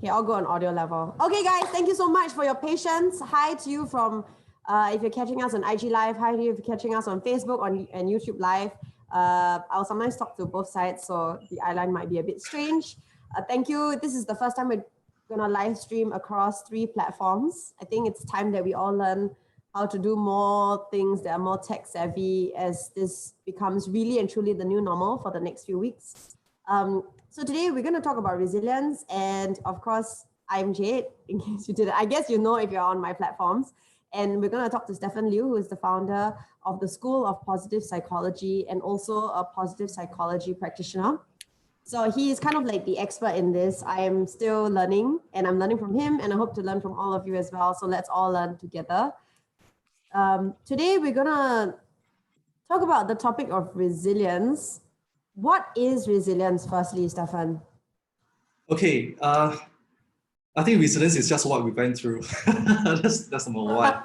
Okay, I'll go on audio level. Okay, guys, thank you so much for your patience. Hi to you from, if you're catching us on IG Live. Hi to you if you're catching us on Facebook and YouTube Live. I'll sometimes talk to both sides, so the eyeline might be a bit strange. Thank you. This is the first time we're going to live stream across 3 platforms. I think it's time that we all learn how to do more things that are more tech savvy as this becomes really and truly the new normal for the next few weeks. So today we're going to talk about resilience, and of course, I'm Jade, in case you didn't. I guess you know if you're on my platforms. And we're going to talk to Stephen Lew, who is the founder of the School of Positive Psychology and also a positive psychology practitioner. So he is kind of like the expert in this. I am still learning, and I'm learning from him, and I hope to learn from all of you as well. So let's all learn together. Today, we're going to talk about the topic of resilience. What is resilience, firstly, Stefan? Okay, I think resilience is just what we went through. that's number one.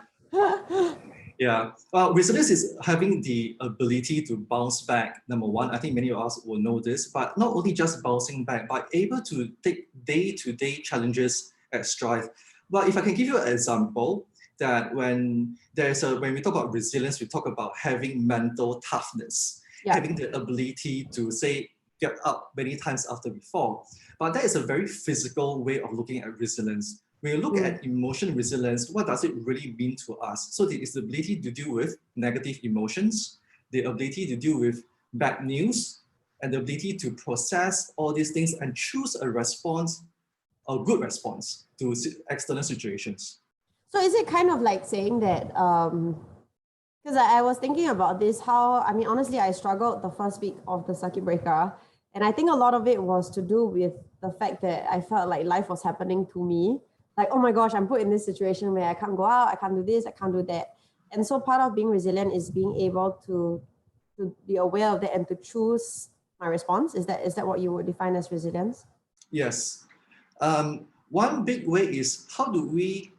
Yeah, well, resilience is having the ability to bounce back, number one. I think many of us will know this, but not only just bouncing back, but able to take day-to-day challenges at stride. But if I can give you an example, that when we talk about resilience, we talk about having mental toughness, having the ability to say, get up many times after we fall. But that is a very physical way of looking at resilience. When you look at emotion resilience, what does it really mean to us? So it's the ability to deal with negative emotions, the ability to deal with bad news, and the ability to process all these things and choose a response, a good response to external situations. So is it kind of like saying that, because I was thinking about this, honestly, I struggled the first week of the circuit breaker. And I think a lot of it was to do with the fact that I felt like life was happening to me. Like, oh my gosh, I'm put in this situation where I can't go out, I can't do this, I can't do that. And so part of being resilient is being able to be aware of that and to choose my response. Is that what you would define as resilience? Yes. One big way is how do we,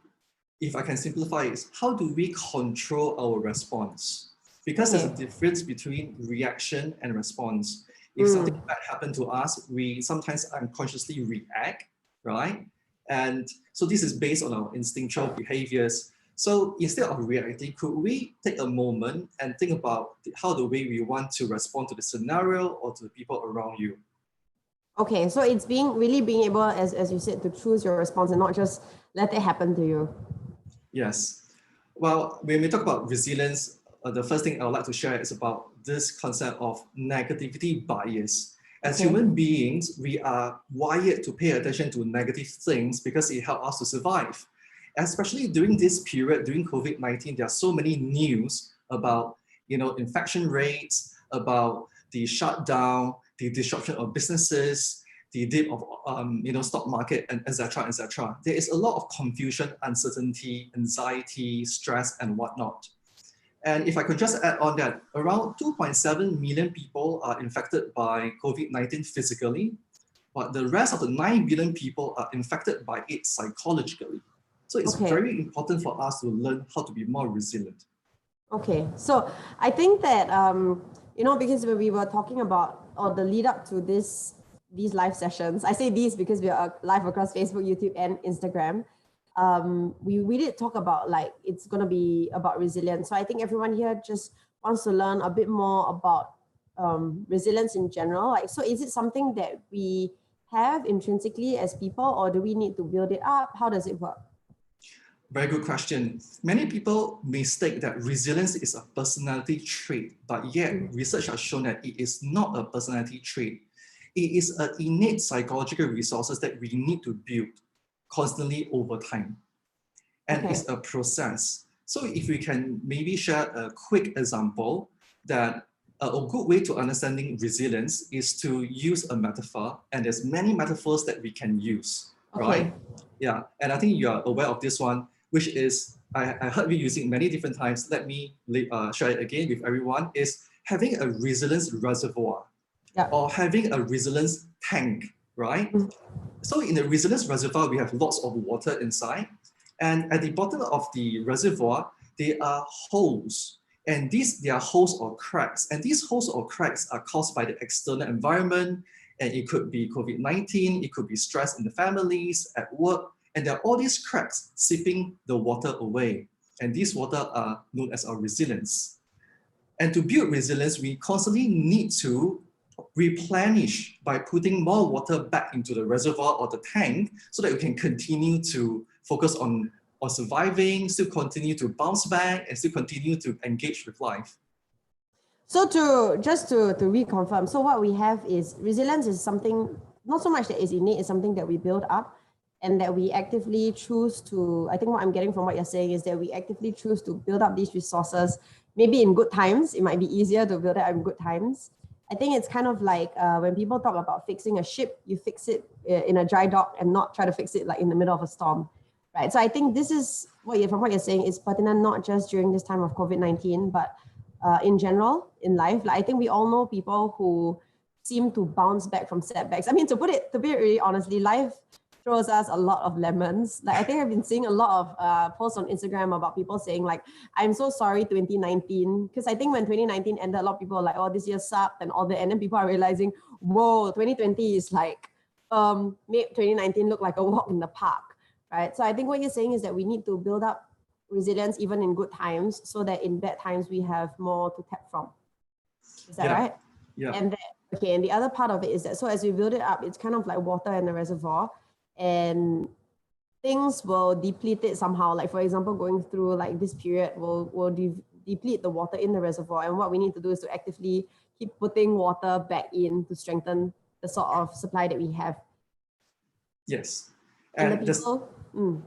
if I can simplify it, how do we control our response? Because there's a difference between reaction and response. If something bad happened to us, we sometimes unconsciously react, right? And so this is based on our instinctual behaviors. So instead of reacting, could we take a moment and think about how the way we want to respond to the scenario or to the people around you? Okay, so it's really being able, as you said, to choose your response and not just let it happen to you. Yes. Well, when we talk about resilience, the first thing I would like to share is about this concept of negativity bias. As human beings, we are wired to pay attention to negative things because it helps us to survive. Especially during this period, during COVID-19, there are so many news about, infection rates, about the shutdown, the disruption of businesses, the dip of stock market, and etc., etc. There is a lot of confusion, uncertainty, anxiety, stress, and whatnot. And if I could just add on that, around 2.7 million people are infected by COVID-19 physically, but the rest of the 9 billion people are infected by it psychologically. So it's very important for us to learn how to be more resilient. Okay, so I think that, because when we were talking about, or the lead up to these live sessions, I say these because we are live across Facebook, YouTube, and Instagram. We did talk about it's going to be about resilience. So I think everyone here just wants to learn a bit more about resilience in general. So is it something that we have intrinsically as people, or do we need to build it up? How does it work? Very good question. Many people mistake that resilience is a personality trait, but yet research has shown that it is not a personality trait. It is an innate psychological resources that we need to build constantly over time. And it's a process. So if we can maybe share a quick example that a good way to understanding resilience is to use a metaphor, and there's many metaphors that we can use, right? Yeah, and I think you are aware of this one, which is, I heard you using many different times. Let me share it again with everyone, is having a resilience reservoir or having a resilience tank, right? So in the resilience reservoir, we have lots of water inside. And at the bottom of the reservoir, there are holes. And they are holes or cracks. And these holes or cracks are caused by the external environment And it could be COVID-19, it could be stress in the families, at work, and there are all these cracks seeping the water away. And these water are known as our resilience. And to build resilience, we constantly need to replenish by putting more water back into the reservoir or the tank so that we can continue to focus on surviving, still continue to bounce back, and still continue to engage with life. So just to reconfirm, so what we have is resilience is something, not so much that is innate, it's something that we build up and that we actively choose to, I think what I'm getting from what you're saying is that we actively choose to build up these resources. Maybe in good times, it might be easier to build it up in good times. I think it's kind of like when people talk about fixing a ship, you fix it in a dry dock and not try to fix it like in the middle of a storm, right? So I think this is from what you're saying is pertinent not just during this time of COVID-19, but in general in life. Like I think we all know people who seem to bounce back from setbacks. I mean, to put it really honestly, life throws us a lot of lemons. Like I think I've been seeing a lot of posts on Instagram about people saying like, I'm so sorry 2019. Because I think when 2019 ended, a lot of people were like, oh, this year sucked and all that. And then people are realizing, whoa, 2020 is like, made 2019 look like a walk in the park, right? So I think what you're saying is that we need to build up resilience even in good times so that in bad times we have more to tap from. Is that right? Yeah. And and the other part of it is that, so as we build it up, it's kind of like water in the reservoir, and things will deplete it somehow. Like for example, going through like this period will deplete the water in the reservoir. And what we need to do is to actively keep putting water back in to strengthen the sort of supply that we have. Yes. And the people,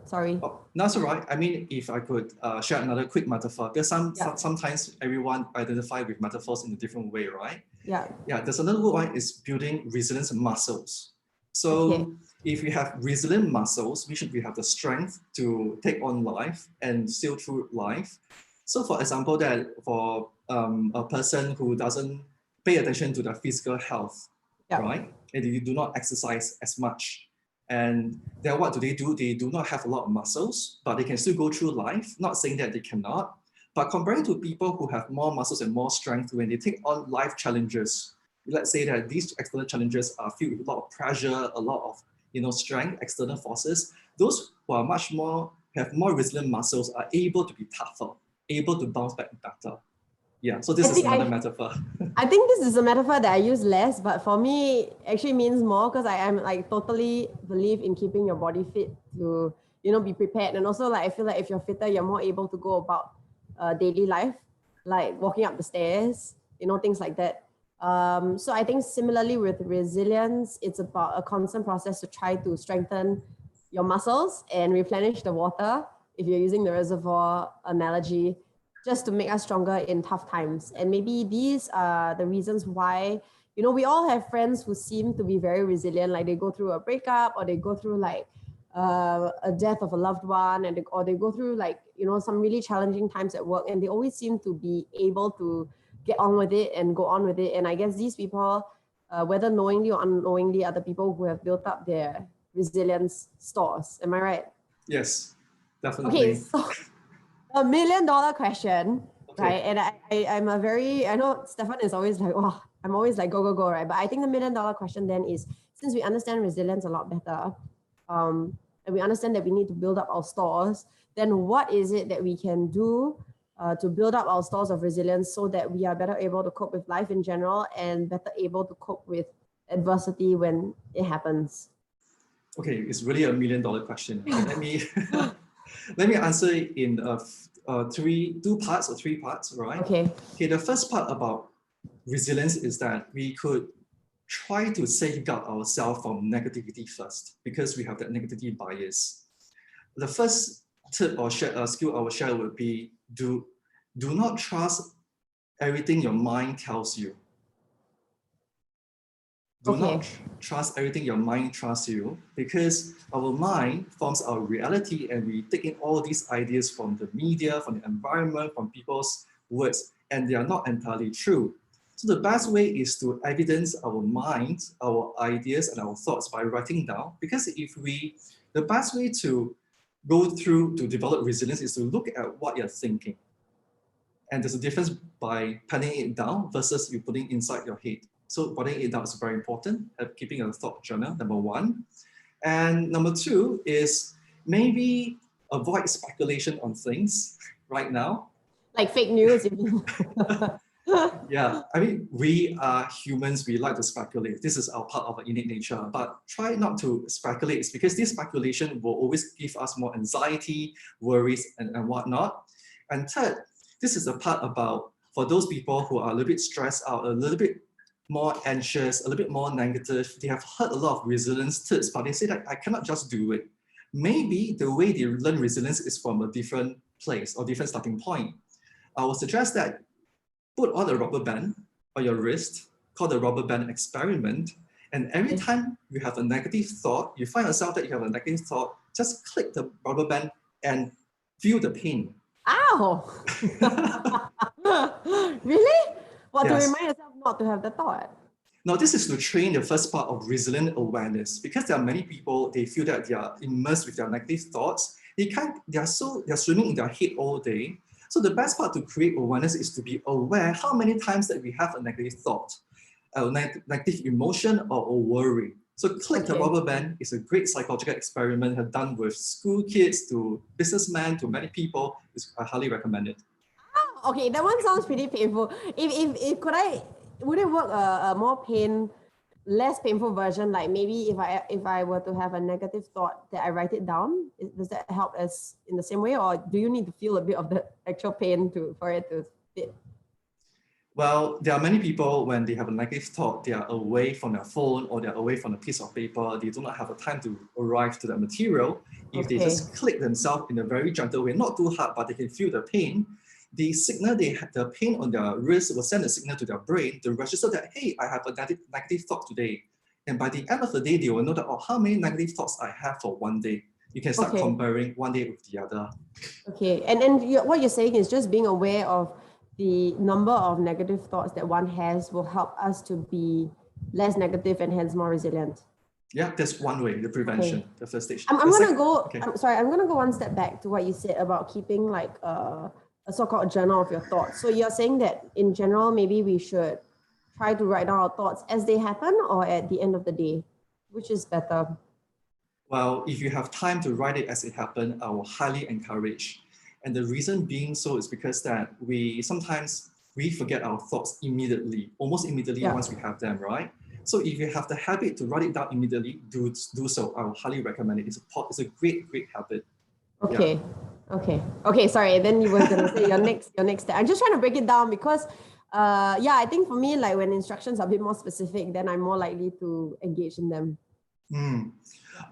sorry. Oh, that's all right. I mean, if I could share another quick metaphor, because sometimes everyone identify with metaphors in a different way, right? Yeah. Yeah, there's another good one is building resilience muscles. So if we have resilient muscles, we have the strength to take on life and sail through life. So for example, that for a person who doesn't pay attention to their physical health, right? And you do not exercise as much. And then what do? They do not have a lot of muscles, but they can still go through life. Not saying that they cannot, but comparing to people who have more muscles and more strength, when they take on life challenges, let's say that these external challenges are filled with a lot of pressure, a lot of strength, external forces. Those who are have more resilient muscles are able to be tougher, able to bounce back better. Yeah, so this is another metaphor. I think this is a metaphor that I use less, but for me, actually means more because I am like totally believe in keeping your body fit to, be prepared. And also like, I feel like if you're fitter, you're more able to go about daily life, like walking up the stairs, things like that. So I think similarly with resilience, it's about a constant process to try to strengthen your muscles and replenish the water, if you're using the reservoir analogy, just to make us stronger in tough times. And maybe these are the reasons why, we all have friends who seem to be very resilient, like they go through a breakup or they go through like a death of a loved one, or they go through like, some really challenging times at work, and they always seem to be able to get on with it and go on with it. And I guess these people, whether knowingly or unknowingly, are the people who have built up their resilience stores. Am I right? Yes, definitely. Okay, so $1 million question, right? And I know Stefan is always like, oh, I'm always like, go, right? But I think the $1 million question then is, since we understand resilience a lot better, and we understand that we need to build up our stores, then what is it that we can do to build up our stores of resilience so that we are better able to cope with life in general and better able to cope with adversity when it happens? Okay, it's really a $1 million question. Let me let me answer it in three parts, right? Okay, the first part about resilience is that we could try to safeguard ourselves from negativity first, because we have that negativity bias. The first tip or skill I will share would be do not trust everything your mind tells you. Do not trust everything your mind trusts you, because our mind forms our reality and we take in all these ideas from the media, from the environment, from people's words, and they are not entirely true. So the best way is to evidence our minds, our ideas, and our thoughts by writing down, because the best way to go through to develop resilience is to look at what you're thinking. And there's a difference by penning it down versus you putting inside your head. So writing it down is very important, keeping a thought journal, number one. And number two is maybe avoid speculation on things right now. Like fake news, if you Yeah, I mean, we are humans, we like to speculate. This is our part of our innate nature, but try not to speculate. It's because this speculation will always give us more anxiety, worries, and whatnot. And third, this is the part about, for those people who are a little bit stressed out, a little bit more anxious, a little bit more negative, they have heard a lot of resilience tips, but they say that I cannot just do it. Maybe the way they learn resilience is from a different place or different starting point. I would suggest that put on a rubber band on your wrist, called the rubber band experiment. And every time you have a negative thought, you find yourself that you have a negative thought, just click the rubber band and feel the pain. Ow! Really? Well, Yes. to remind yourself not to have the thought. Now, this is to train the first part of resilient awareness, because there are many people, they feel that they are immersed with their negative thoughts. They're swimming in their head all day. So the best part to create awareness is to be aware how many times that we have a negative thought, a negative emotion, or a worry. So click the rubber band is a great psychological experiment done with school kids to businessmen to many people. I highly recommend it. Oh, okay, that one sounds pretty painful. If would it work a more less painful version? Like maybe if I were to have a negative thought that I write it down, does that help us in the same way, or do you need to feel a bit of the actual pain for it to fit? Well, there are many people, when they have a negative thought, they are away from their phone or they're away from a piece of paper. They do not have a time to arrive to that material. If they just click themselves in a very gentle way, not too hard, but they can feel the pain, the signal the pain on their wrist will send a signal to their brain to register that, hey, I have a negative thought today. And by the end of the day, they will know that, oh, how many negative thoughts I have for one day. You can start comparing one day with the other. Okay, and then what you're saying is just being aware of the number of negative thoughts that one has will help us to be less negative and hence more resilient. Yeah, that's one way, the prevention, the first stage. I'm gonna go, I'm sorry, I'm gonna go one step back to what you said about keeping like a so-called journal of your thoughts. So you're saying that in general, maybe we should try to write down our thoughts as they happen or at the end of the day, which is better? Well, if you have time to write it as it happened, I will highly encourage. And the reason being so is because that sometimes we forget our thoughts immediately, almost immediately once we have them, right? So if you have the habit to write it down immediately, do so. I will highly recommend it. It's a great habit. Okay. Yeah. Okay. Sorry. Then you were gonna say your next step. I'm just trying to break it down because, I think for me, like when instructions are a bit more specific, then I'm more likely to engage in them.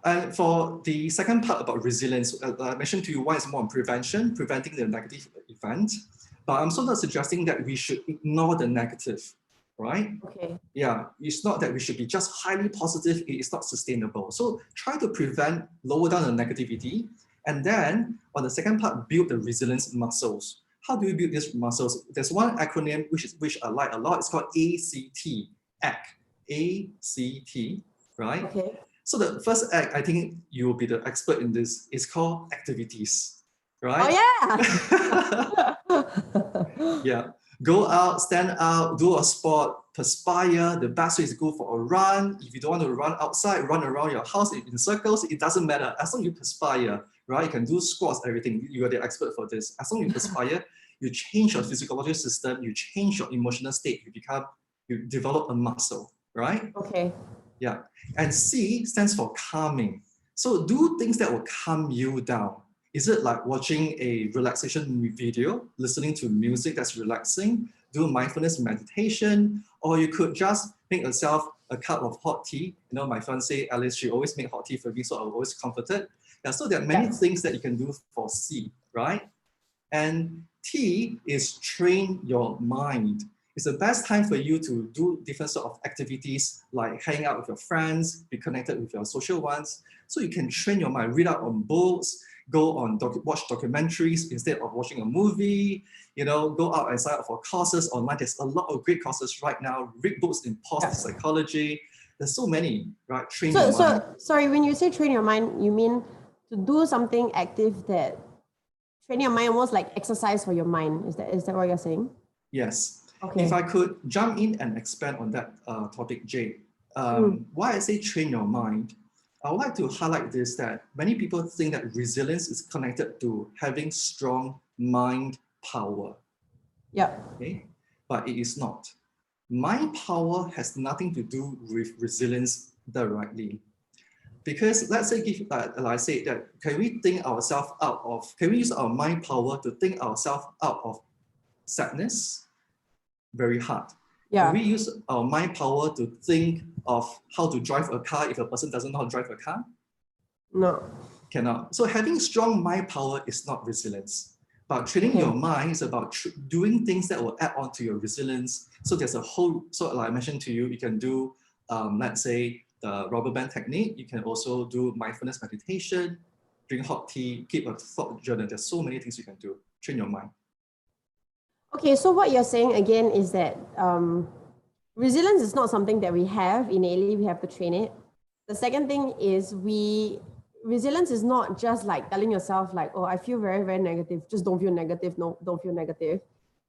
And for the second part about resilience, I mentioned to you, one is more on preventing the negative event. But I'm also not suggesting that we should ignore the negative, right? Okay. Yeah, it's not that we should be just highly positive. It is not sustainable. So try to lower down the negativity. And then on the second part, build the resilience muscles. How do we build these muscles? There's one acronym which I like a lot. It's called ACT, ACT, right? Okay. So the first act, I think you will be the expert in this, is called activities, right? Oh yeah. Yeah. Go out, stand out, do a sport, perspire. The best way is to go for a run. If you don't want to run outside, run around your house in circles. It doesn't matter. As long as you perspire, right? You can do squats, everything. You are the expert for this. As long as you perspire, you change your physiological system, you change your emotional state, you develop a muscle, right? Okay. Yeah. And C stands for calming. So do things that will calm you down. Is it like watching a relaxation video, listening to music that's relaxing, do mindfulness meditation, or you could just make yourself a cup of hot tea. You know, my fiancée Alice, she always make hot tea for me, so I'm always comforted. Yeah, so there are many things that you can do for C, right? And T is train your mind. It's the best time for you to do different sort of activities like hang out with your friends, be connected with your social ones. So you can train your mind, read out on books, go on watch documentaries instead of watching a movie, go out and sign up for courses online. There's a lot of great courses right now, read books in positive psychology. There's so many, right? Train your mind. So, sorry, when you say train your mind, you mean to do something active that train your mind, almost like exercise for your mind. Is that what you're saying? Yes. Okay. If I could jump in and expand on that topic, Jay, why I say train your mind, I would like to highlight this, that many people think that resilience is connected to having strong mind power. Yeah. Okay, but it is not. Mind power has nothing to do with resilience directly. Because let's say, like I said, that can we think ourselves out of, can we use our mind power to think ourselves out of sadness? Very hard. Yeah. Can we use our mind power to think of how to drive a car if a person doesn't know how to drive a car? No. Cannot. So having strong mind power is not resilience. But training your mind is about doing things that will add on to your resilience. So there's a whole, so like I mentioned to you, you can do, let's say, the rubber band technique. You can also do mindfulness meditation, drink hot tea, keep a thought journal. There's so many things you can do. Train your mind. Okay, so what you're saying again is that resilience is not something that we have innately, we have to train it. The second thing is resilience is not just like telling yourself like, oh, I feel very, very negative. Just don't feel negative. No, don't feel negative.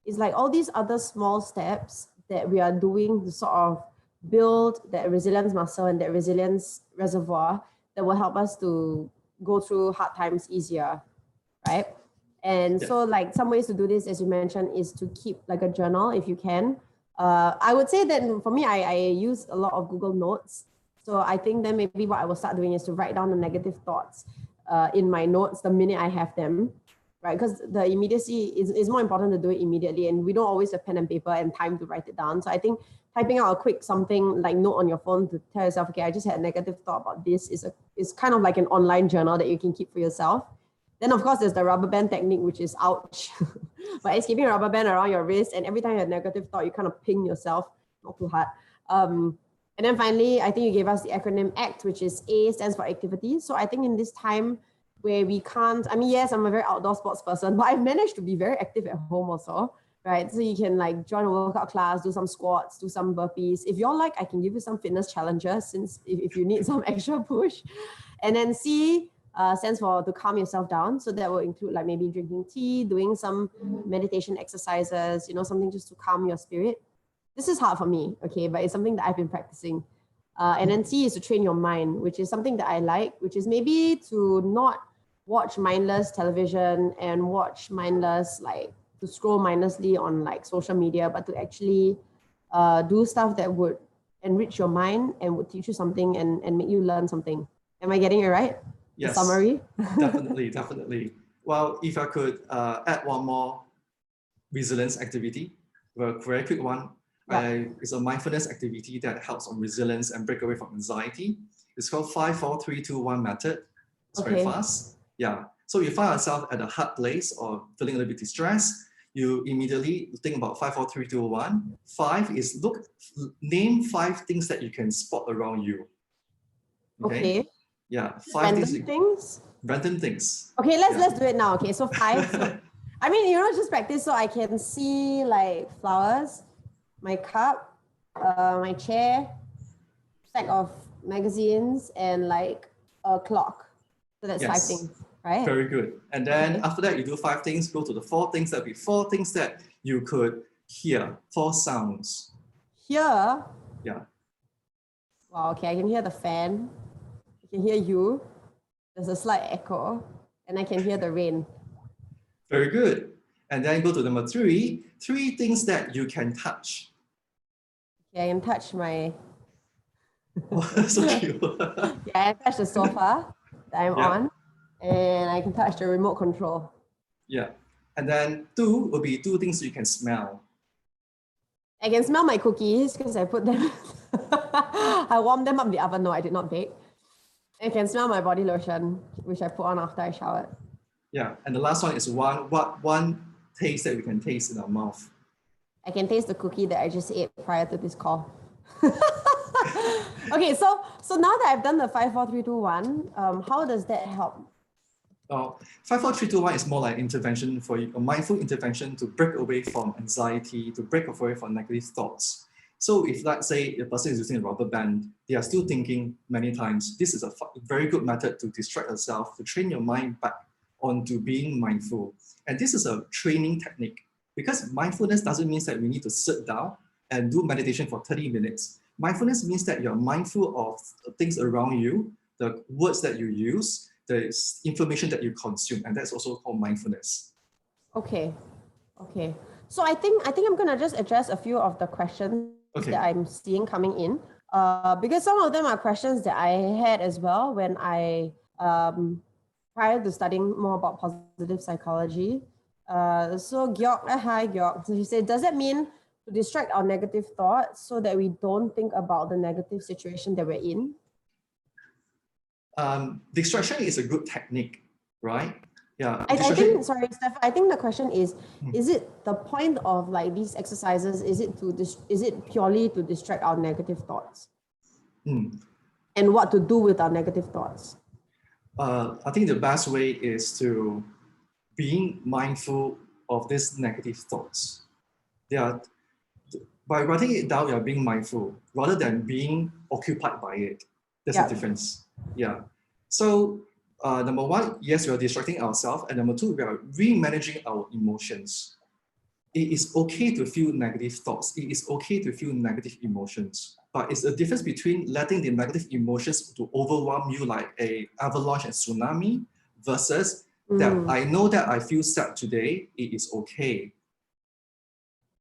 It's like all these other small steps that we are doing to sort of build that resilience muscle and that resilience reservoir that will help us to go through hard times easier, right? And so like some ways to do this, as you mentioned, is to keep like a journal if you can. I would say that for me, I use a lot of Google Notes. So I think then maybe what I will start doing is to write down the negative thoughts in my notes the minute I have them, right? Because the immediacy is more important to do it immediately, and we don't always have pen and paper and time to write it down. So I think typing out a quick something like note on your phone to tell yourself, okay, I just had a negative thought about this is kind of like an online journal that you can keep for yourself. Then of course there's the rubber band technique, which is ouch, but it's keeping a rubber band around your wrist, and every time you have a negative thought, you kind of ping yourself, not too hard. And then finally, I think you gave us the acronym ACT, which is A stands for activity. So I think in this time where we can't, I mean, yes, I'm a very outdoor sports person, but I've managed to be very active at home also, right? So you can like join a workout class, do some squats, do some burpees. If you're like, I can give you some fitness challenges since if you need some extra push. And then C stands for to calm yourself down. So that will include like maybe drinking tea, doing some meditation exercises, you know, something just to calm your spirit. This is hard for me, okay, but it's something that I've been practicing. And then C is to train your mind, which is something that I like, which is maybe to not watch mindless television and watch mindless, like to scroll mindlessly on like social media, but to actually do stuff that would enrich your mind and would teach you something and make you learn something. Am I getting it right? Yes. The summary? Definitely, definitely. Well, if I could add one more resilience activity, a very quick one. Yeah. It's a mindfulness activity that helps on resilience and break away from anxiety. It's called 5, 4, 3, 2, 1 method. It's very fast. Yeah. So you find yourself at a hard place or feeling a little bit distressed, you immediately think about 5, 4, 3, 2, 1. 5 is name 5 things that you can spot around you. Okay. Yeah. 5 things. Random things. Okay, let's do it now. Okay, so 5. So, I mean, you know, just practice so I can see like flowers, my cup, my chair, stack of magazines, and like a clock. So that's 5 things, right? Very good. And then after that, you do 5 things, go to the 4 things. That'll be 4 things that you could hear, 4 sounds. Hear? Yeah. Wow, okay, I can hear the fan. I can hear you. There's a slight echo, and I can hear the rain. Very good. And then go to number 3, 3 things that you can touch. Okay, I can touch my... Oh, so cute. Yeah, I can touch the sofa that I'm on, and I can touch the remote control. Yeah. And then 2 will be 2 things you can smell. I can smell my cookies because I put them... I warmed them up in the oven. No, I did not bake. I can smell my body lotion, which I put on after I showered. Yeah, and the last one is one taste that we can taste in our mouth. I can taste the cookie that I just ate prior to this call. Okay, so now that I've done the 5, 4, 3, 2, 1, how does that help? 5, 4, 3, 2, 1 is more like intervention for you, a mindful intervention to break away from anxiety, to break away from negative thoughts. So if, let's say, a person is using a rubber band, they are still thinking many times. This is a very good method to distract yourself, to train your mind back onto being mindful. And this is a training technique, Because mindfulness doesn't mean that we need to sit down and do meditation for 30 minutes. Mindfulness means that you're mindful of things around you, the words that you use, the information that you consume, and that's also called mindfulness. Okay. Okay. So I think I'm gonna just address a few of the questions that I'm seeing coming in. Because some of them are questions that I had as well when I prior to studying more about positive psychology. So Gyok, hi Gyok. So she said, does that mean to distract our negative thoughts so that we don't think about the negative situation that we're in? Distraction is a good technique, right? Yeah. I think, sorry, Steph, I think the question is it the point of like these exercises, is it purely to distract our negative thoughts? And what to do with our negative thoughts? I think the best way is to being mindful of these negative thoughts. By writing it down, you're being mindful rather than being occupied by it. There's a difference. Yeah. So number one, yes, we are distracting ourselves. And number two, we are re-managing our emotions. It is okay to feel negative thoughts. It is okay to feel negative emotions. But it's a difference between letting the negative emotions to overwhelm you like a avalanche and tsunami versus that I know that I feel sad today, it is okay.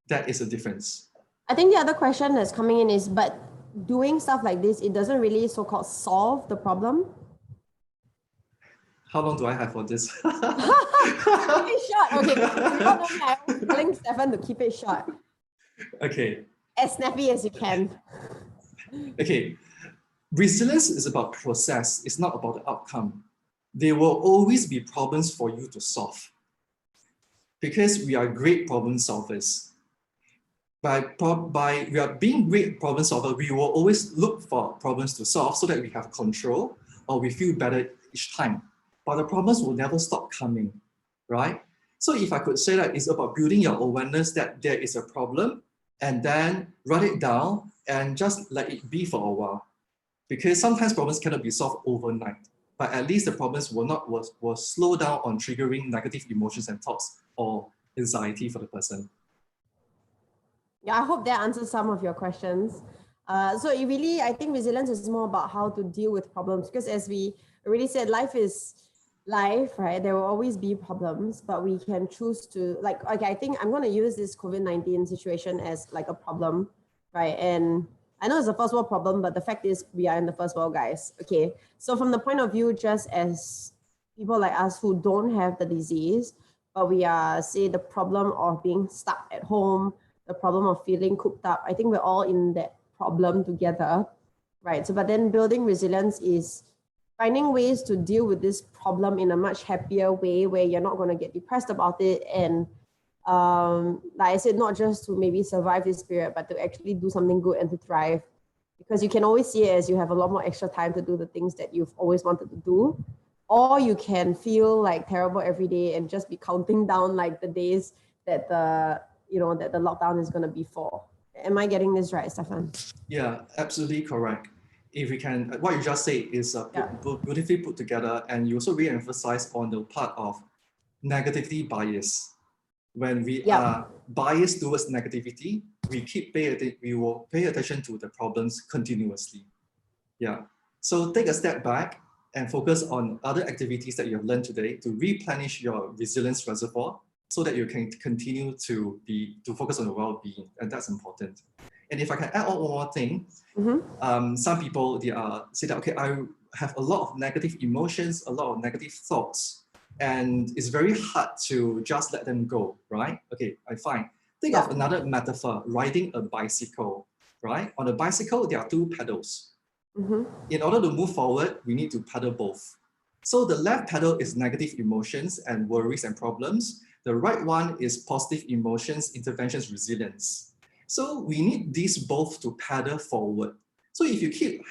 That is a difference. I think the other question that's coming in is, but doing stuff like this, it doesn't really so-called solve the problem? How long do I have for this? Keep it short. Okay. I'm telling Stephen to keep it short. Okay. As snappy as you can. Okay. Resilience is about process. It's not about the outcome. There will always be problems for you to solve because we are great problem solvers. By we are being great problem solvers, we will always look for problems to solve so that we have control or we feel better each time. But the problems will never stop coming, right? So if I could say that it's about building your awareness that there is a problem and then write it down and just let it be for a while. Because sometimes problems cannot be solved overnight, but at least the problems will slow down on triggering negative emotions and thoughts or anxiety for the person. Yeah, I hope that answers some of your questions. So it really, I think resilience is more about how to deal with problems because as we already said, life is life, right? There will always be problems, but we can choose to like, okay, I think I'm going to use this COVID-19 situation as like a problem, right? And I know it's a first world problem, but the fact is we are in the first world, guys. Okay. So from the point of view, just as people like us who don't have the disease, but we are, say, the problem of being stuck at home, the problem of feeling cooped up. I think we're all in that problem together, right? So, but then building resilience is finding ways to deal with this problem in a much happier way where you're not going to get depressed about it. And like I said, not just to maybe survive this period, but to actually do something good and to thrive. Because you can always see it as you have a lot more extra time to do the things that you've always wanted to do. Or you can feel like terrible every day and just be counting down like the days that the lockdown is going to be for. Am I getting this right, Stefan? Yeah, absolutely correct. If we can, what you just said is beautifully put together, and you also re-emphasize on the part of negativity bias. When we are biased towards negativity, we will pay attention to the problems continuously. Yeah. So take a step back and focus on other activities that you have learned today to replenish your resilience reservoir so that you can continue to focus on your well-being, and that's important. And if I can add on one more thing, some people they say that okay, I have a lot of negative emotions, a lot of negative thoughts, and it's very hard to just let them go, right? Okay, I find. Think of another metaphor: riding a bicycle, right? On a bicycle, there are two pedals. In order to move forward, we need to pedal both. So the left pedal is negative emotions and worries and problems. The right one is positive emotions, interventions, resilience. So we need these both to pedal forward. So if you keep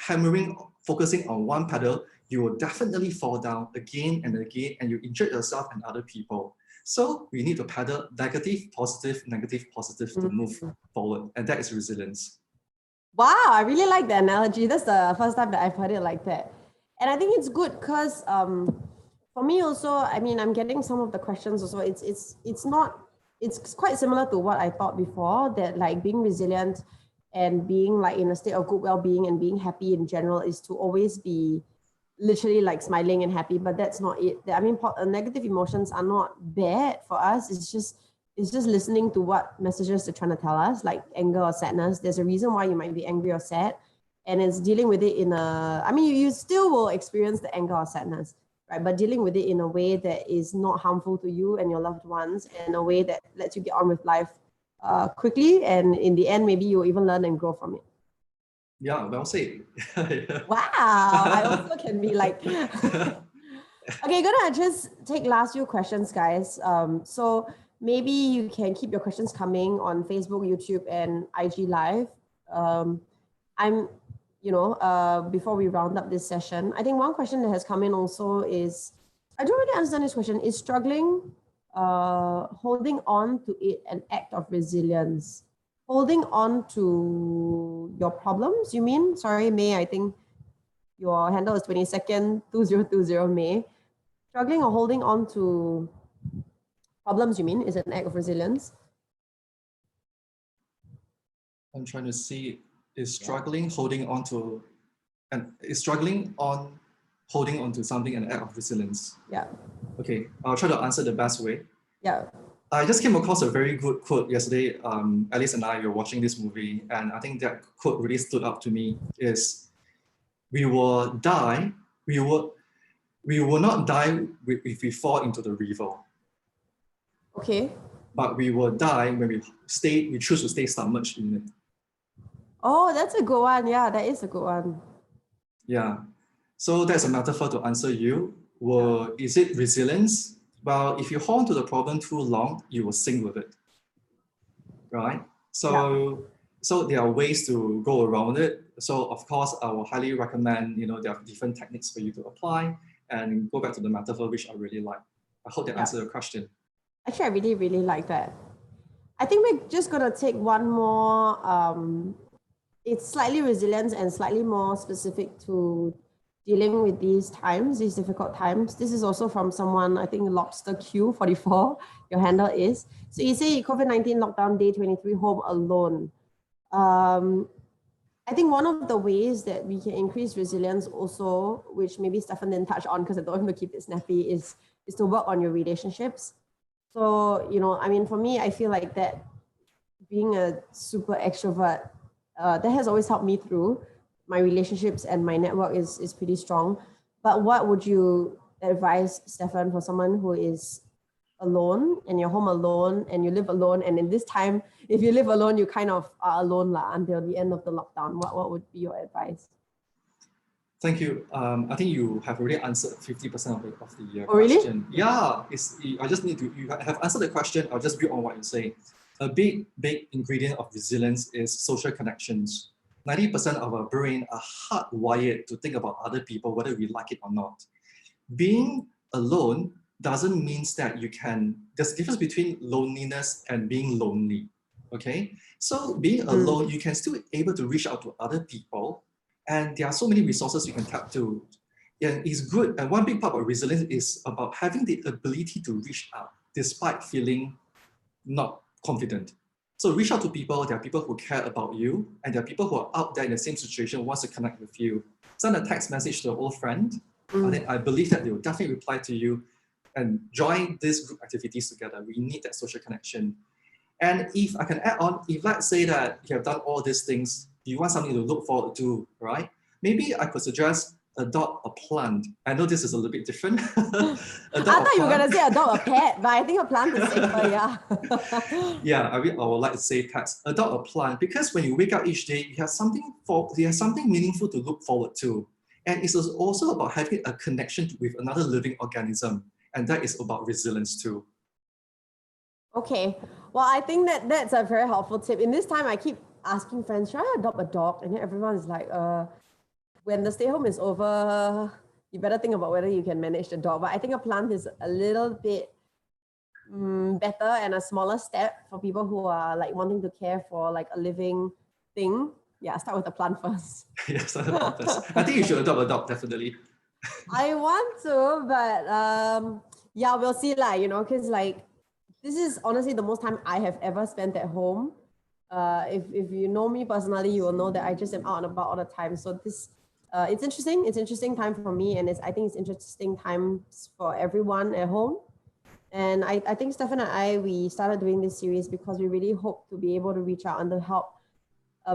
focusing on one pedal, you will definitely fall down again and again, and you injure yourself and other people. So we need to pedal negative, positive to move forward. And that is resilience. Wow, I really like the analogy. That's the first time that I've heard it like that. And I think it's good because for me also, I mean, I'm getting some of the questions also. It's not it's quite similar to what I thought before, that like being resilient and being like in a state of good well-being and being happy in general is to always be literally like smiling and happy, but that's not it. I mean, negative emotions are not bad for us. It's just listening to what messages they're trying to tell us, like anger or sadness. There's a reason why you might be angry or sad, and it's dealing with it in a. I mean, you still will experience the anger or sadness, right? But dealing with it in a way that is not harmful to you and your loved ones, and a way that lets you get on with life quickly, and in the end, maybe you'll even learn and grow from it. Yeah, well said. Wow, I also can be like. Okay, gonna just take last few questions, guys. So maybe you can keep your questions coming on Facebook, YouTube, and IG Live. I'm, before we round up this session, I think one question that has come in also is, I don't really understand this question. Is struggling, holding on to it an act of resilience? Holding on to your problems, you mean? Sorry, May, I think your handle is 22nd 2020 May. Struggling or holding on to problems, you mean, is an act of resilience? I'm trying to see, is struggling holding on to something an act of resilience? Yeah. Okay, I'll try to answer the best way. Yeah. I just came across a very good quote yesterday. Alice and I were watching this movie, and I think that quote really stood out to me. Is we will die. We will not die if we fall into the river. Okay. But we will die when we choose to stay submerged in it. Oh, that's a good one. Yeah, that is a good one. Yeah. So that's a metaphor to answer you. Is it resilience? Well, if you hold on to the problem too long, you will sink with it. Right? So there are ways to go around it. So of course, I will highly recommend, there are different techniques for you to apply, and go back to the metaphor, which I really like. I hope that answered your question. Actually, I really, really like that. I think we're just going to take one more. It's slightly resilience and slightly more specific to dealing with these times, these difficult times. This is also from someone, I think Lobster Q44, your handle is. So you say COVID-19 lockdown day 23, home alone. I think one of the ways that we can increase resilience also, which maybe Stephen didn't touch on because I don't want to keep it snappy, is to work on your relationships. So, I mean, for me, I feel like that being a super extrovert, that has always helped me through. My relationships and my network is pretty strong. But what would you advise, Stephen, for someone who is alone and you're home alone and you live alone, and in this time, if you live alone, you kind of are alone until the end of the lockdown? What would be your advice? Thank you. I think you have already answered 50% of the Oh, really? question. Yeah, I just need to, you have answered the question. I'll just build on what you say. A big ingredient of resilience is social connections. 90% of our brain are hardwired to think about other people, whether we like it or not. Being alone doesn't mean that there's a difference between loneliness and being lonely, okay? So being alone, you can still be able to reach out to other people, and there are so many resources you can tap to. And it's good, and one big part of resilience is about having the ability to reach out despite feeling not confident. So reach out to people. There are people who care about you, and there are people who are out there in the same situation, wants to connect with you. Send a text message to an old friend. I believe that they will definitely reply to you, and join these group activities together. We need that social connection. And if I can add on, if let's say that you have done all these things, you want something to look forward to, right? Maybe I could suggest adopt a plant. I know this is a little bit different. I thought you were going to say adopt a pet, but I think a plant is safer, yeah. Yeah, I would like to say pets. Adopt a plant, because when you wake up each day, you have something meaningful to look forward to. And it's also about having a connection with another living organism. And that is about resilience too. Okay, well, I think that's a very helpful tip. In this time, I keep asking friends, should I adopt a dog? And then everyone is like, when the stay home is over, you better think about whether you can manage the dog. But I think a plant is a little bit better and a smaller step for people who are like wanting to care for like a living thing. Yeah, start with the plant first. Yeah, start with the plant first. I think you should adopt a dog, definitely. I want to, but yeah, we'll see, because like this is honestly the most time I have ever spent at home. If you know me personally, you will know that I just am out and about all the time. So this, it's interesting. It's interesting time for me, and I think it's interesting times for everyone at home. And I think Stefan and I, we started doing this series because we really hope to be able to reach out and to help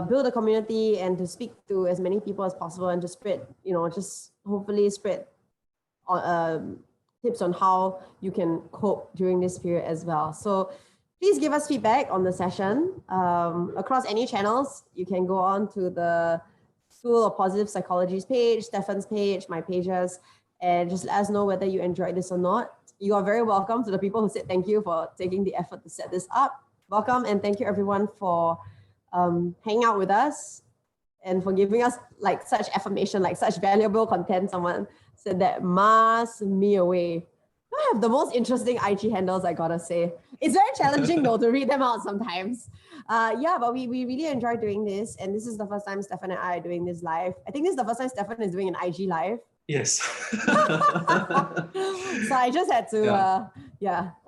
build a community and to speak to as many people as possible and to spread, just hopefully spread tips on how you can cope during this period as well. So please give us feedback on the session across any channels. You can go on to the School of Positive Psychology's page, Stefan's page, my pages, and just let us know whether you enjoyed this or not. You are very welcome to the people who said thank you for taking the effort to set this up. Welcome, and thank you everyone for hanging out with us and for giving us like such affirmation, like such valuable content. Someone said that mas me away. I have the most interesting IG handles, I gotta say. It's very challenging though to read them out sometimes. Yeah, but we really enjoy doing this. And this is the first time Stefan and I are doing this live. I think this is the first time Stefan is doing an IG live. Yes. So I just had to,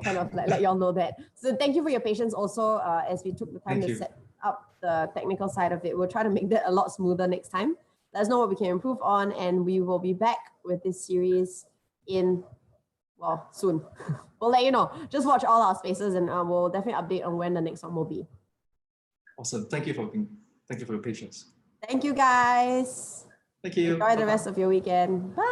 kind of like let y'all know that. So thank you for your patience also as we took the time to set up the technical side of it. We'll try to make that a lot smoother next time. Let us know what we can improve on, and we will be back with this series soon. We'll let you know. Just watch all our spaces, and we'll definitely update on when the next one will be. Awesome. Thank you for your patience. Thank you, guys. Thank you. Enjoy the rest of your weekend. Bye.